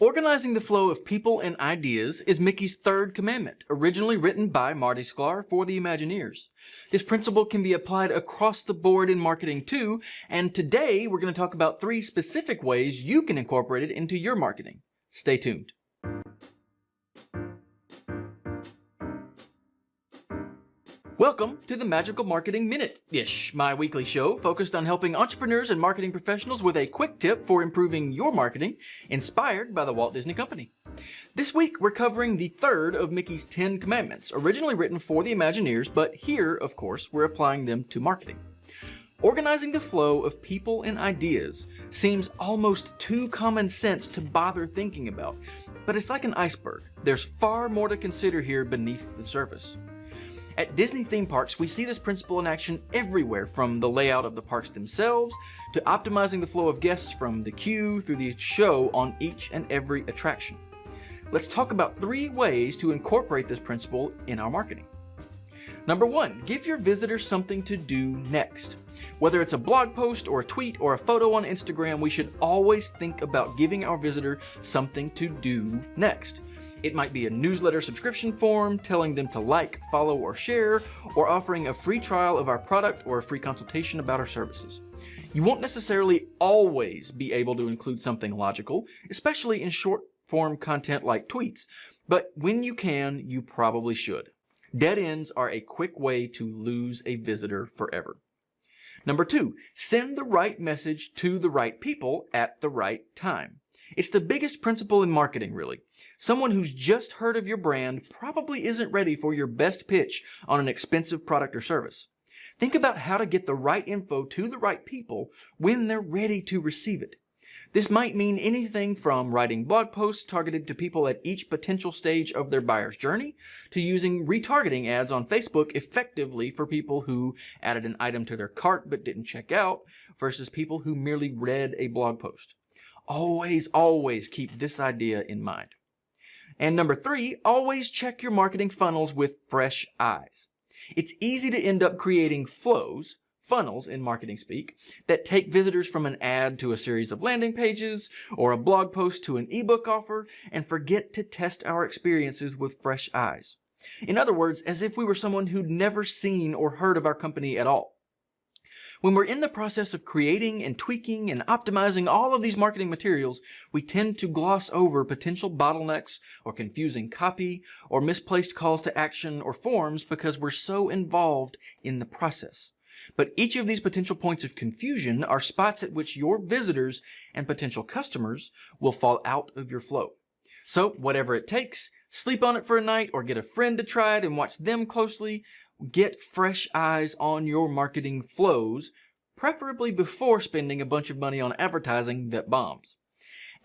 Organizing the flow of people and ideas is Mickey's third commandment, originally written by Marty Sklar for the Imagineers. This principle can be applied across the board in marketing too, and today we're going to talk about 3 specific ways you can incorporate it into your marketing. Stay tuned. Welcome to the Magical Marketing Minute-ish, my weekly show focused on helping entrepreneurs and marketing professionals with a quick tip for improving your marketing, inspired by the Walt Disney Company. This week, we're covering the third of Mickey's 10 commandments, originally written for the Imagineers, but here, of course, we're applying them to marketing. Organizing the flow of people and ideas seems almost too common sense to bother thinking about, but it's like an iceberg. There's far more to consider here beneath the surface. At Disney theme parks, we see this principle in action everywhere, from the layout of the parks themselves to optimizing the flow of guests from the queue through the show on each and every attraction. Let's talk about 3 ways to incorporate this principle in our marketing. Number 1, give your visitors something to do next. Whether it's a blog post or a tweet or a photo on Instagram, we should always think about giving our visitor something to do next. It might be a newsletter subscription form, telling them to like, follow, or share, or offering a free trial of our product or a free consultation about our services. You won't necessarily always be able to include something logical, especially in short-form content like tweets, but when you can, you probably should. Dead ends are a quick way to lose a visitor forever. Number 2, send the right message to the right people at the right time. It's the biggest principle in marketing, really. Someone who's just heard of your brand probably isn't ready for your best pitch on an expensive product or service. Think about how to get the right info to the right people when they're ready to receive it. This might mean anything from writing blog posts targeted to people at each potential stage of their buyer's journey, to using retargeting ads on Facebook effectively for people who added an item to their cart but didn't check out, versus people who merely read a blog post. Always keep this idea in mind. And number 3, always check your marketing funnels with fresh eyes. It's easy to end up creating funnels in marketing speak, that take visitors from an ad to a series of landing pages or a blog post to an ebook offer, and forget to test our experiences with fresh eyes. In other words, as if we were someone who'd never seen or heard of our company at all. When we're in the process of creating and tweaking and optimizing all of these marketing materials, we tend to gloss over potential bottlenecks or confusing copy or misplaced calls to action or forms because we're so involved in the process. But each of these potential points of confusion are spots at which your visitors and potential customers will fall out of your flow. So whatever it takes, sleep on it for a night or get a friend to try it and watch them closely. Get fresh eyes on your marketing flows, preferably before spending a bunch of money on advertising that bombs.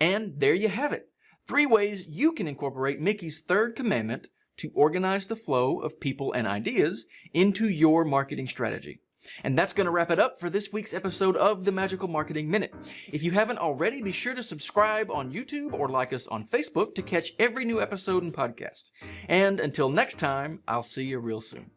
And there you have it. 3 ways you can incorporate Mickey's third commandment to organize the flow of people and ideas into your marketing strategy. And that's going to wrap it up for this week's episode of the Magical Marketing Minute. If you haven't already, be sure to subscribe on YouTube or like us on Facebook to catch every new episode and podcast. And until next time, I'll see you real soon.